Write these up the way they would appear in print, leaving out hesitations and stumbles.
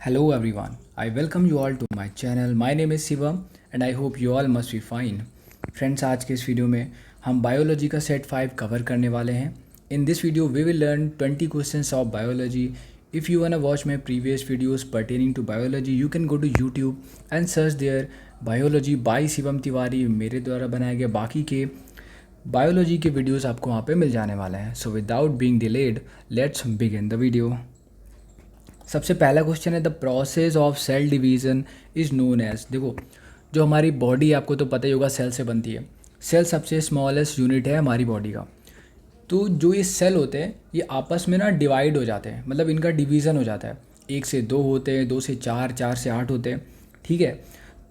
Hello everyone, I welcome you all to my channel. My name is Shivam and I hope you all must be fine. Friends, आज के इस video में हम biology का set 5 cover करने वाले हैं. In this video we will learn 20 questions of biology. If you wanna watch my previous videos pertaining to biology, you can go to YouTube and search there biology by Shivam Tiwari. मेरे द्वारा बनाए गए बाकी के biology के वीडियोस आपको वहाँ पे मिल जाने वाले हैं. So without being delayed, let's begin the video. सबसे पहला क्वेश्चन है the process of cell division is known as. देखो, जो हमारी बॉडी आपको तो पता ही होगा सेल से बनती है. सेल सबसे स्मॉलेस्ट यूनिट है हमारी बॉडी का. तो जो ये सेल होते हैं ये आपस में ना डिवाइड हो जाते हैं, मतलब इनका डिवीज़न हो जाता है. 1 से 2 होते हैं, 2 से 4, 4 से 8 होते हैं. ठीक है,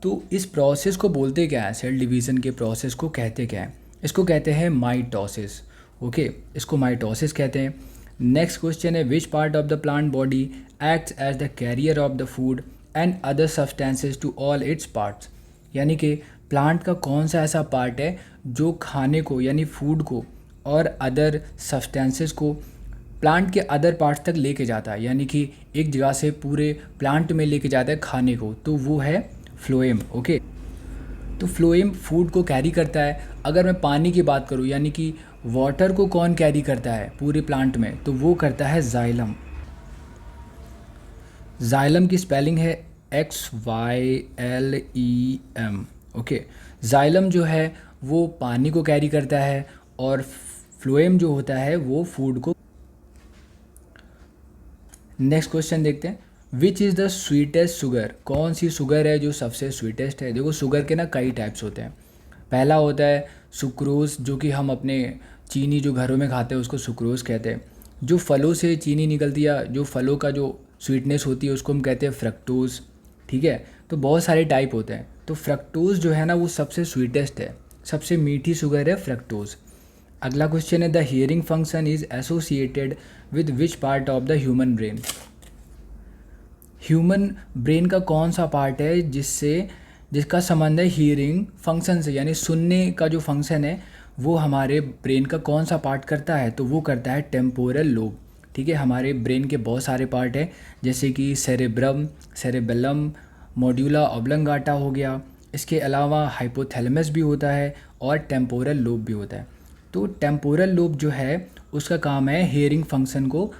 तो इस प्रोसेस को बोलते क्या है? सेल डिवीज़न के प्रोसेस को कहते क्या है? इसको कहते हैं माइटोसिस. ओके, इसको माइटोसिस कहते हैं. नेक्स्ट क्वेश्चन है which part of the plant body acts as the carrier of the food and other substances to all its parts. यानी कि प्लांट का कौन सा ऐसा पार्ट है जो खाने को यानी फूड को और अदर सब्सटेंसेस को प्लांट के अदर पार्ट्स तक लेके जाता है, यानी कि एक जगह से पूरे प्लांट में लेके जाता है खाने को, तो वो है फ्लोएम. ओके, तो फ्लोएम फूड को कैरी करता है. अगर मैं पानी की बात करूँ, यानी कि वाटर को कौन कैरी करता है पूरे प्लांट में, तो वो करता है जाइलम. जाइलम की स्पेलिंग है XYLEM. ओके, जाइलम जो है वो पानी को कैरी करता है और फ्लोएम जो होता है वो फूड को. नेक्स्ट क्वेश्चन देखते हैं which is the sweetest sugar. कौन सी शुगर है जो सबसे स्वीटेस्ट है? देखो, शुगर के ना कई टाइप्स होते हैं. पहला होता है सुक्रोज, जो कि हम अपने चीनी जो घरों में खाते हैं उसको सुक्रोज कहते हैं. जो फलों से चीनी निकलती है, जो फलों का जो स्वीटनेस होती है उसको हम कहते हैं फ्रक्टोज. ठीक है, तो बहुत सारे टाइप होते हैं. तो फ्रक्टोज जो है ना वो सबसे स्वीटेस्ट है, सबसे मीठी शुगर है फ्रक्टोज. अगला क्वेश्चन है the hearing function is associated with which part of the human brain. Human brain का कौन सा पार्ट है जिसका संबंध है हियरिंग फंक्शन से, यानी सुनने का जो फंक्शन है वो हमारे ब्रेन का कौन सा पार्ट करता है? तो वो करता है टेम्पोरल लोब. ठीक है, हमारे ब्रेन के बहुत सारे पार्ट हैं, जैसे कि सेरेब्रम, सेरेबेलम, मॉड्यूला ऑब्लंगाटा हो गया. इसके अलावा हाइपोथैलेमस भी होता है और टेम्पोरल लोब भी होता है. तो टेम्पोरल लोब जो है उसका काम है हियरिंग फंक्शन को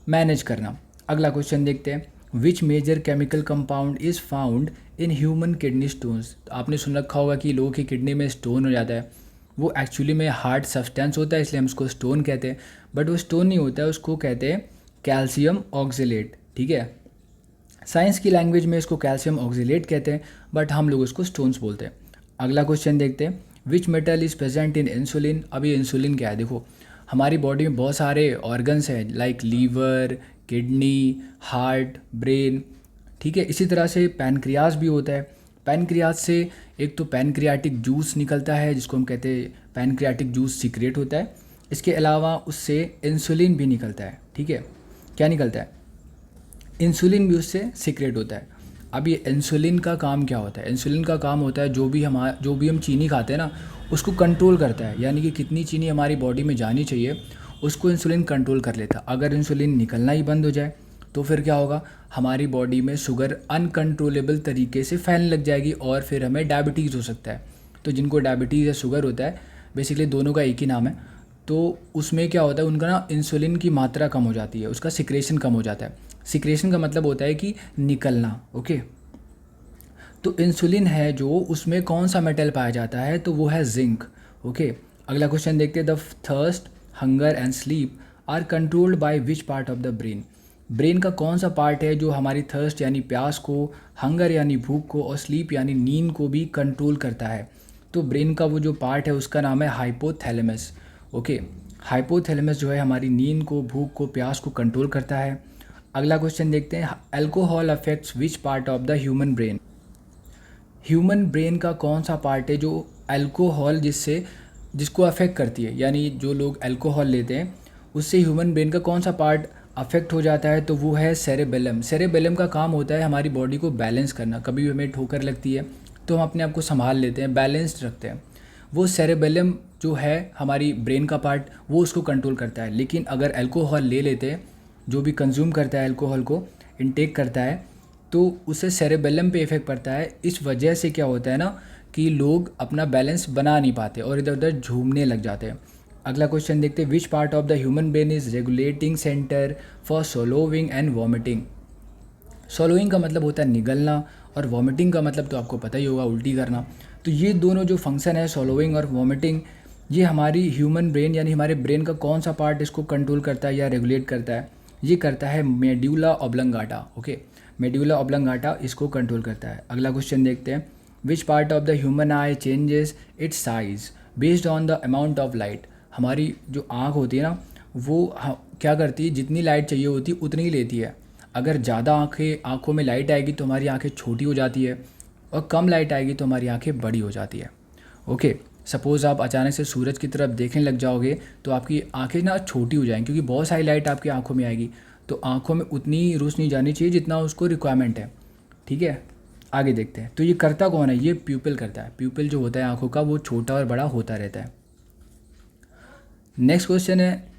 मैनेज करना. अगला क्वेश्चन देखते हैं which major chemical compound is found in human kidney stones. आपने सुन रखा होगा कि लोगों की किडनी में स्टोन हो जाता है. वो एक्चुअली में हार्ड सब्सटेंस होता है, इसलिए हम उसको स्टोन कहते हैं, बट वो स्टोन नहीं होता है, उसको कहते हैं कैल्शियम ऑक्जेलेट. ठीक है, साइंस की लैंग्वेज में इसको कैल्शियम ऑक्जेलेट कहते हैं, बट हम लोग उसको स्टोन्स बोलते हैं. अगला क्वेश्चन देखते हैं which metal is present in insulin. अभी इंसुलिन क्या है? देखो, हमारी बॉडी में बहुत सारे ऑर्गन्स हैं like liver, kidney, heart, brain. ठीक है, इसी तरह से पैनक्रियाज भी होता है. पैनक्रियाज से एक तो पैनक्रियाटिक जूस निकलता है जिसको हम कहते हैं पैनक्रियाटिक जूस सीक्रेट होता है. इसके अलावा उससे इंसुलिन भी निकलता है. ठीक है, क्या निकलता है? इंसुलिन भी उससे सीक्रेट होता है. अब ये इंसुलिन का काम क्या होता है? इंसुलिन का काम होता है जो भी हम चीनी खाते हैं ना उसको कंट्रोल करता है, यानी कि कितनी चीनी हमारी बॉडी में जानी चाहिए उसको इंसुलिन कंट्रोल कर लेता है. अगर इंसुलिन निकलना ही बंद हो जाए तो फिर क्या होगा? हमारी बॉडी में शुगर अनकंट्रोलेबल तरीके से फैलने लग जाएगी और फिर हमें डायबिटीज़ हो सकता है. तो जिनको डायबिटीज़ या शुगर होता है, बेसिकली दोनों का एक ही नाम है, तो उसमें क्या होता है उनका ना इंसुलिन की मात्रा कम हो जाती है, उसका सिक्रेशन कम हो जाता है. सिक्रेशन का मतलब होता है कि निकलना. ओके, तो इंसुलिन है जो उसमें कौन सा मेटल पाया जाता है? तो वो है जिंक. ओके, अगला क्वेश्चन देखते हैं the thirst, hunger and sleep are controlled by which part of the brain. Brain का कौन सा पार्ट है जो हमारी थर्स्ट यानी प्यास को, हंगर यानी भूख को और स्लीप यानी नींद को भी कंट्रोल करता है? तो ब्रेन का वो जो पार्ट है उसका नाम है हाइपोथैलेमस. ओके, हाइपोथैलेमस जो है हमारी नींद को, भूख को, प्यास को कंट्रोल करता है. अगला क्वेश्चन देखते हैं alcohol affects which part of the human brain. Human brain का कौन सा पार्ट है जो अल्कोहल जिसको अफेक्ट करती है, यानी जो लोग अल्कोहल लेते हैं उससे ह्यूमन ब्रेन का कौन सा पार्ट अफेक्ट हो जाता है? तो वो है सेरेबेलम. सेरेबेलम का काम होता है हमारी बॉडी को बैलेंस करना. कभी भी हमें ठोकर लगती है तो हम अपने आप को संभाल लेते हैं, बैलेंस्ड रखते हैं. वो सेरेबेलम जो है हमारी ब्रेन का पार्ट वो उसको कंट्रोल करता है. लेकिन अगर अल्कोहल ले लेते हैं, जो भी कंज्यूम करता है अल्कोहल को इनटेक करता है, तो उससे सेरेबेलम पे इफेक्ट पड़ता है। इस वजह से क्या होता है ना कि लोग अपना बैलेंस बना नहीं पाते और इधर उधर झूमने लग जाते हैं। अगला क्वेश्चन देखते हैं, which part of the human brain is regulating centre for swallowing and vomiting. Swallowing का मतलब होता है निगलना और वॉमिटिंग का मतलब तो आपको पता ही होगा, उल्टी करना। तो ये दोनों जो फंक्शन है सोलोइंग और वॉमिटिंग, ये हमारी ह्यूमन ब्रेन यानी हमारे ब्रेन का कौन सा पार्ट इसको कंट्रोल करता है या रेगुलेट करता है, ये करता है medulla oblongata. Okay, medulla oblongata इसको कंट्रोल करता है। अगला क्वेश्चन देखते हैं, which part of the human I changes it's size based on the amount of light. हमारी जो आँख होती है ना, वो क्या करती है, जितनी लाइट चाहिए होती है उतनी ही लेती है। अगर ज़्यादा आँखों में लाइट आएगी तो हमारी आँखें छोटी हो जाती है, और कम लाइट आएगी तो हमारी आँखें बड़ी हो जाती है। ओके, सपोज़ आप अचानक से सूरज की तरफ देखने लग जाओगे तो आपकी आँखें ना छोटी हो जाएंगी, क्योंकि बहुत सारी लाइट आपकी आँखों में आएगी। तो आँखों में उतनी रोशनी जानी चाहिए जितना उसको रिक्वायरमेंट है। ठीक है, आगे देखते हैं। तो ये करता कौन है, ये प्यूपिल करता है। प्यूपिल जो होता है आँखों का, वो छोटा और बड़ा होता रहता है। नेक्स्ट क्वेश्चन है,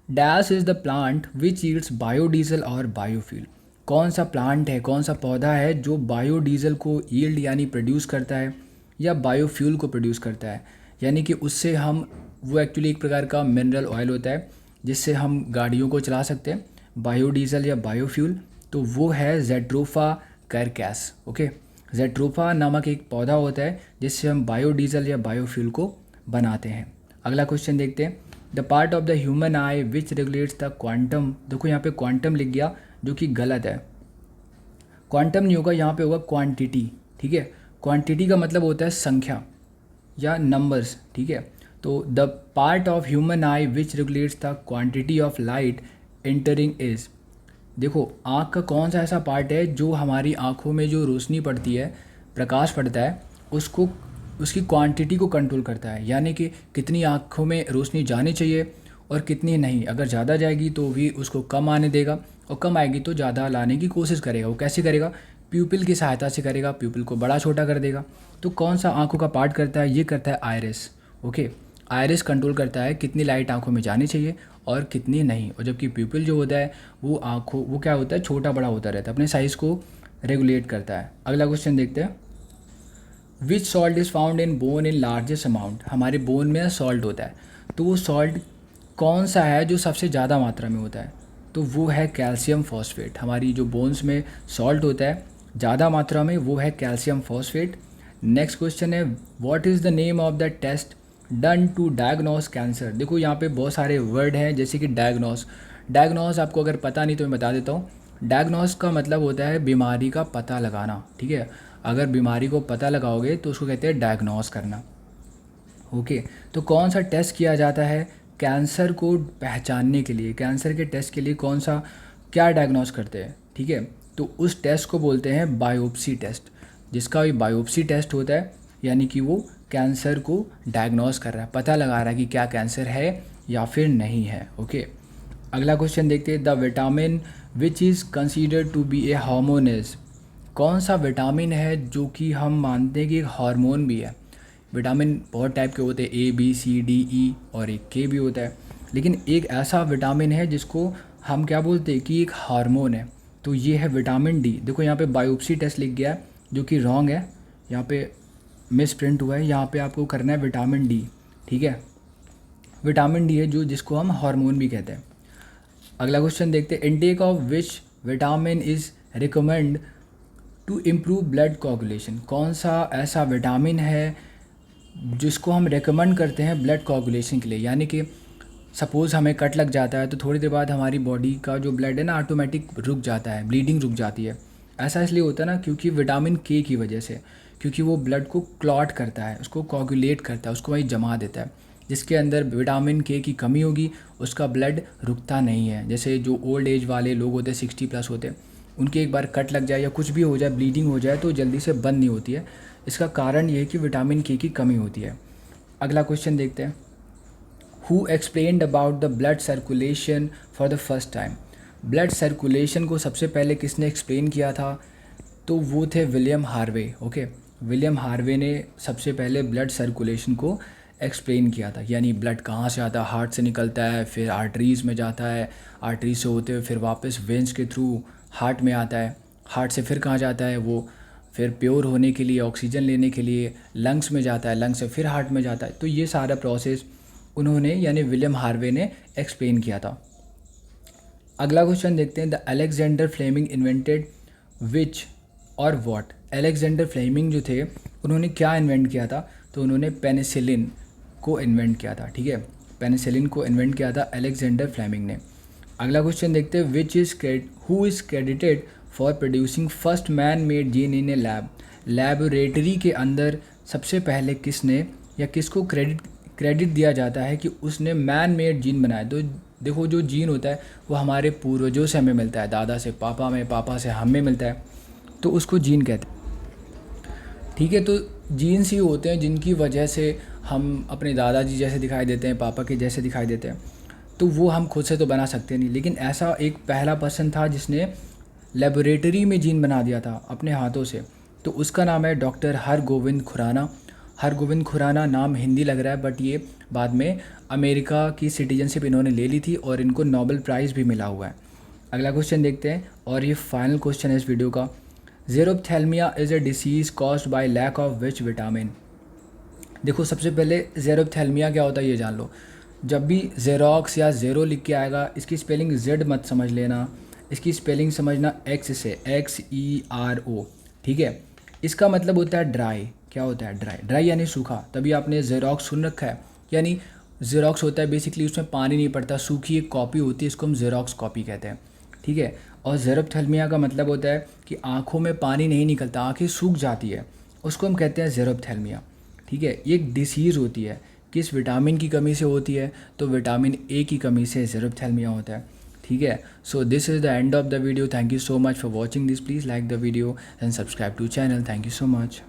dash is the plant which Yeats biodiesel और बायोफ्यूल। कौन सा प्लांट है, कौन सा पौधा है जो बायोडीजल को यील्ड यानी प्रोड्यूस करता है या बायोफ्यूल को प्रोड्यूस करता है, यानी कि उससे हम, वो एक्चुअली एक प्रकार का मिनरल ऑयल होता है जिससे हम गाड़ियों को चला सकते हैं, बायोडीजल या बायोफ्यूल। तो वो है जेट्रोफा कैरकैस। ओके, जेट्रोफा नामक एक पौधा होता है जिससे हम बायोडीजल या बायोफ्यूल को बनाते हैं। अगला क्वेश्चन देखते हैं, the part of the human I which regulates the quantum. देखो यहाँ पे क्वांटम लिख गया जो कि गलत है। क्वांटम नहीं होगा, यहाँ पे होगा क्वांटिटी। ठीक है, क्वांटिटी का मतलब होता है संख्या या नंबर्स। ठीक है, तो the part of human I which regulates the quantity of light entering is. देखो, आँख का कौन सा ऐसा पार्ट है जो हमारी आँखों में जो रोशनी पड़ती है, प्रकाश पड़ता है, उसको, उसकी क्वांटिटी को कंट्रोल करता है, यानी कि कितनी आँखों में रोशनी जानी चाहिए और कितनी नहीं। अगर ज़्यादा जाएगी तो भी उसको कम आने देगा, और कम आएगी तो ज़्यादा लाने की कोशिश करेगा। वो कैसे करेगा, प्यूपिल की सहायता से करेगा, प्यूपिल को बड़ा छोटा कर देगा। तो कौन सा आँखों का पार्ट करता है, ये करता है आयरिस। ओके, आयरिस कंट्रोल करता है कितनी लाइट आँखों में जानी चाहिए और कितनी नहीं। और जबकि प्यूपिल जो होता है वो क्या होता है, छोटा बड़ा होता रहता है, अपने साइज़ को रेगुलेट करता है। अगला क्वेश्चन देखते हैं, which salt is found in bone in largest amount. हमारे बोन में सॉल्ट होता है, तो वो सॉल्ट कौन सा है जो सबसे ज़्यादा मात्रा में होता है, तो वो है कैल्शियम फॉस्फेट। हमारी जो बोन्स में सॉल्ट होता है ज़्यादा मात्रा में, वो है कैल्शियम फॉस्फेट। नेक्स्ट क्वेश्चन है, what is the name of the test done to diagnose cancer. देखो यहाँ पे बहुत सारे वर्ड हैं, जैसे कि डायग्नोस। डायग्नोस आपको अगर पता नहीं तो मैं बता देता हूँ। डायग्नोस का मतलब होता है बीमारी का पता लगाना। ठीक है, अगर बीमारी को पता लगाओगे तो उसको कहते हैं डायग्नोस करना। ओके, तो कौन सा टेस्ट किया जाता है कैंसर को पहचानने के लिए, कैंसर के टेस्ट के लिए कौन सा, क्या डायग्नोस करते हैं। ठीक है, तो उस टेस्ट को बोलते हैं बायोप्सी टेस्ट। जिसका भी बायोप्सी टेस्ट होता है, यानी कि वो कैंसर को डायग्नोस कर रहा है, पता लगा रहा है कि क्या कैंसर है या फिर नहीं है। ओके, अगला क्वेश्चन देखते हैं, the vitamin which is considered to be a hormone is. कौन सा विटामिन है जो कि हम मानते हैं कि एक हार्मोन भी है। विटामिन बहुत टाइप के होते हैं, A B C D E, और एक के भी होता है, लेकिन एक ऐसा विटामिन है जिसको हम क्या बोलते हैं कि एक हार्मोन है, तो ये है विटामिन डी। देखो यहाँ पे बायोप्सी टेस्ट लिख गया है जो कि रॉन्ग है, यहाँ पे मिस प्रिंट हुआ है, यहाँ पे आपको करना है विटामिन डी। ठीक है, विटामिन डी है जो जिसको हम हार्मोन भी कहते हैं। अगला क्वेश्चन देखते हैं, intake of which vitamin is recommend to improve blood coagulation. कौन सा ऐसा विटामिन है जिसको हम रेकमेंड करते हैं ब्लड कोआगुलेशन के लिए, यानी कि सपोज़ हमें कट लग जाता है तो थोड़ी देर बाद हमारी बॉडी का जो ब्लड है ना ऑटोमेटिक रुक जाता है, ब्लीडिंग रुक जाती है। ऐसा इसलिए होता है ना क्योंकि विटामिन के की वजह से, क्योंकि वो ब्लड को क्लॉट करता है, उसको कोआगुलेट करता है, उसको वहीं जमा देता है। जिसके अंदर विटामिन के की कमी होगी उसका ब्लड रुकता नहीं है। जैसे जो ओल्ड एज वाले लोग होते हैं, 60+ होते हैं, उनके एक बार कट लग जाए या कुछ भी हो जाए, ब्लीडिंग हो जाए, तो जल्दी से बंद नहीं होती है। इसका कारण ये है कि विटामिन के की कमी होती है। अगला क्वेश्चन देखते हैं, who explained about the blood circulation for the first time. Blood circulation को सबसे पहले किसने एक्सप्लेन किया था, तो वो थे William Harvey. Okay, William Harvey ने सबसे पहले ब्लड सर्कुलेशन को एक्सप्लेन किया था, यानी ब्लड कहाँ से आता है, हार्ट से निकलता है, फिर आर्टरीज़ में जाता है, आर्टरीज से होते हुए फिर वापस वेंस के थ्रू हार्ट में आता है, हार्ट से फिर कहाँ जाता है वो, फिर प्योर होने के लिए, ऑक्सीजन लेने के लिए लंग्स में जाता है, लंग्स से फिर हार्ट में जाता है। तो ये सारा प्रोसेस उन्होंने यानी विलियम हार्वे ने एक्सप्लेन किया था। अगला क्वेश्चन देखते हैं, द अलेक्जेंडर फ्लेमिंग इन्वेंटेड विच और व्हाट। अलेक्जेंडर फ्लेमिंग जो थे उन्होंने क्या इन्वेंट किया था, तो उन्होंने पेनिसिलिन को इन्वेंट किया था। ठीक है, पेनिसिलिन को इन्वेंट किया था अलेक्जेंडर फ्लेमिंग ने। अगला क्वेश्चन देखते हैं, who is credited for producing first man made gene in A lab. Laboratory के अंदर सबसे पहले किसने या किसको क्रेडिट दिया जाता है कि उसने मैन मेड जीन बनाया। तो देखो जो जीन होता है वो हमारे पूर्वजों से हमें मिलता है, दादा से पापा में, पापा से हमें मिलता है, तो उसको जीन कहते हैं। ठीक है, तो जीन्स ही होते हैं जिनकी वजह से हम अपने दादाजी जैसे दिखाई देते हैं, पापा के जैसे दिखाई देते हैं। तो वो हम खुद से तो बना सकते नहीं, लेकिन ऐसा एक पहला पर्सन था जिसने लेबोरेटरी में जीन बना दिया था अपने हाथों से। तो उसका नाम है डॉक्टर हरगोविंद खुराना। हरगोविंद खुराना नाम हिंदी लग रहा है, बट ये बाद में अमेरिका की सिटीजनशिप इन्होंने ले ली थी और इनको नोबेल प्राइज़ भी मिला हुआ है। अगला क्वेश्चन देखते हैं, और ये फाइनल क्वेश्चन है इस वीडियो का। Xerophthalmia is a disease caused by lack of which vitamin. देखो सबसे पहले ज़ेरोप्थेल्मिया क्या होता है ये जान लो। जब भी ज़ेरोक्स या ज़ेरो लिख के आएगा, इसकी स्पेलिंग जेड मत समझ लेना, इसकी स्पेलिंग समझना एक्स से, XERO। ठीक है, इसका मतलब होता है ड्राई। क्या होता है ड्राई? ड्राई यानी सूखा। तभी आपने ज़ेरोक्स सुन रखा है, यानी ज़ेरोक्स होता है बेसिकली उसमें पानी नहीं पड़ता, सूखी एक कॉपी होती है, इसको हम ज़ेरोक्स कॉपी कहते हैं। ठीक है, और ज़ेरोप्थेल्मिया का मतलब होता है कि आँखों में पानी नहीं निकलता, आँखें सूख जाती है, उसको हम कहते हैं ज़ेरोप्थेल्मिया। ठीक है, ये एक डिसीज़ होती है, किस विटामिन की कमी से होती है, तो विटामिन ए की कमी से ज़ेरोप्थेल्मिया होता है। ठीक है, so this is the end of the video. Thank you so much for watching this. Please like the video and subscribe to channel. Thank you so much.